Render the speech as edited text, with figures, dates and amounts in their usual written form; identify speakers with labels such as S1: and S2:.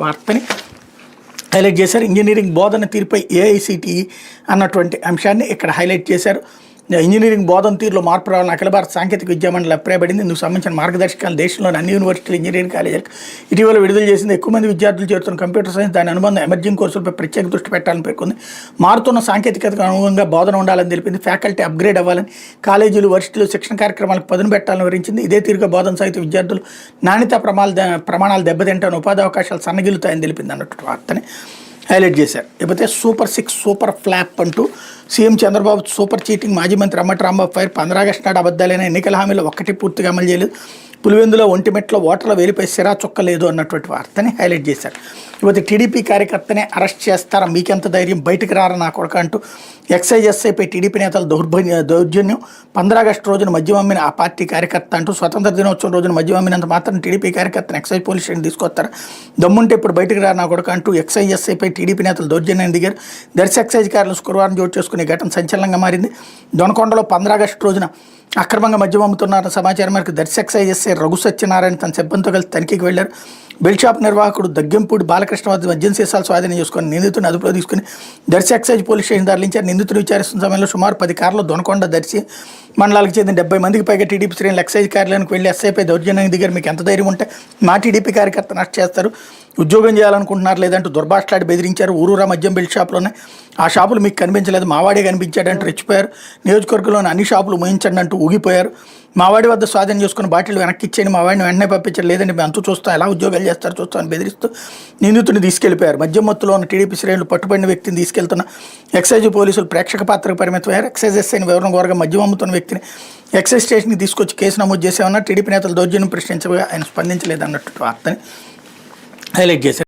S1: వార్తని హైలైట్ చేశారు. ఇంజనీరింగ్ బోధన తీరుపై ఏఐసిటిఈ అన్నటువంటి అంశాన్ని ఇక్కడ హైలైట్ చేశారు. ఇంజనీరింగ్ బోధన తీరులో మార్పు రావాలని అఖిల భారత సాంకేతిక విద్యామండలి అభిప్రాయపడింది. ఇందుకు సంబంధించిన మార్గదర్శకాలు దేశంలోని అన్ని యూనివర్సిటీలు ఇంజనీరింగ్ కాలేజీలకు ఇటీవల విడుదల చేసింది. ఎక్కువ మంది విద్యార్థులు చేరుతున్న కంప్యూటర్ సైన్స్ దాని అనుబంధం ఎమర్జింగ్ కోర్సులపై ప్రత్యేక దృష్టి పెట్టాలని పేర్కొంది. మారుతున్న సాంకేతికతకు అనుగుణంగా బోధన ఉండాలని తెలిపింది. ఫ్యాకల్టీ అప్గ్రేడ్ అవ్వాలని, కాలేజీలు వర్సిటీలు శిక్షణ కార్యక్రమాలకు పదును పెట్టాలని వివరించింది. ఇదే తీరుగా బోధన సాహిత్య విద్యార్థులు నాణ్యత ప్రమాణాలు దెబ్బతింటాను, ఉపాధి అవకాశాలు సన్నగిలుతాయని తెలిపింది అన్నట్టు వార్తని హైలైట్ చేశారు. లేకపోతే సూపర్ 6 సూపర్ ఫ్లాప్ అంటూ సీఎం చంద్రబాబు సూపర్ చీటింగ్, మాజీ మంత్రి అమ్మటి రాంబాబు ఫైర్, 15 ఆగస్టు నాడు అబద్ధాలైన ఎన్నికల హామీలో ఒక్కటి పూర్తిగా అమలు చేయలేదు, పులివెందులో ఒంటిమెట్లో ఓటర్ల వేలిపై సిరా చుక్కలేదు అన్నటువంటి వార్తని హైలైట్ చేశారు. ఇకపోతే టీడీపీ కార్యకర్తనే అరెస్ట్ చేస్తారా, మీకెంత ధైర్యం, బయటకు రారా నా కొడక అంటూ ఎక్సైజ్ ఎస్ఐపై టీడీపీ నేతల దౌర్జన్యం. 15 ఆగస్టు రోజున మద్యం అమ్మిన ఆ పార్టీ కార్యకర్త అంటూ స్వతంత్ర దినోత్సవం రోజున మద్యం అమ్మినంత మాత్రం టీడీపీ కార్యకర్తను ఎక్సైజ్ పోలీస్ స్టేషన్ తీసుకొస్తారా, దమ్ముంటే ఇప్పుడు బయటకు రారా నా కొడక అంటూ ఎక్సైజ్ ఎస్ఐపై టీడీపీ నేతలు దౌర్జన్యం దిగారు. దర్శి ఎక్సైజ్ కార్యాలయం శుక్రవారం చోటు చేసుకునే ఘటన సంచలనంగా మారింది. దొనకొండలో 15 ఆగస్టు రోజున అక్రమంగా మద్యం అమ్ముతున్నారన్న సమాచారం మేరకు దర్శి ఎక్సైజ్ ఎస్ఐ రఘు సత్యనారాయణ తన సిబ్బందితో కలిసి తనిఖీకి వెళ్లారు. బెల్ట్ షాప్ నిర్వాహకుడు దగ్గెంపూడి బాలకృష్ణ వద్ద మద్యం సీసాలు స్వాధీనం చేసుకుని నిందితుడిని అదుపులో తీసుకుని దర్శి ఎక్సైజ్ పోలీస్ స్టేషన్ తరలించారు. నిందితుడు విచారిస్తున్న సమయంలో సుమారు 10 కార్లు దొనకొండ, దర్శి మండలాలకు చెందిన 70 మందికి పైగా టీడీపీ శ్రేణులు ఎక్సైజ్ కార్యాలయానికి వెళ్లి ఎస్ఐపై దౌర్జన్యానికి దిగారు. మీకు ఎంత ధైర్యం ఉంటే మా టీడీపీ కార్యకర్తను అరెస్ట్ చేస్తారు, ఉద్యోగం చేయాలనుకుంటున్నారు లేదంటూ దుర్భాషలాడి బెదిరించారు. ఊరూరా మద్యం బెల్ట్ షాపులోనే ఆ షాపులు మీకు కనిపించలేదు, మావాడే కనిపించాడంటూ రెచ్చిపోయారు. నియోజకవర్గంలోని అన్ని షాపులు మోయించండి అంటూ ఊగిపోయారు. మావాడి వద్ద స్వాధీనం చేసుకుని బాటిల్ వెనక్కి ఇచ్చేయండి, మావాడిని వెంటనే పంపించారు, లేదంటే మేము అంతూ చూస్తాం, ఎలా ఉద్యోగాలు చేస్తారు చూస్తామని బెదిరిస్తూ నిందితుడిని తీసుకెళ్లిపోయారు. మద్యం మత్తులో ఉన్న టీడీపీ శ్రేణులు పట్టుబడిన వ్యక్తిని తీసుకెళ్తున్న ఎక్సైజ్ పోలీసులు ప్రేక్షక పాత్రకు పరిమితమయ్యారు. ఎక్సైజ్ ఎస్ఐని వివరణ కోరగా మద్యం అమ్ముతున్న వ్యక్తిని ఎక్సైజ్ స్టేషన్కి తీసుకొచ్చి కేసు నమోదు చేసామన్నా టీడీపీ నేతలు దౌర్జన్యం ప్రశ్నించగా ఆయన స్పందించలేదన్నట్టు వార్తని హైలైట్ చేశారు.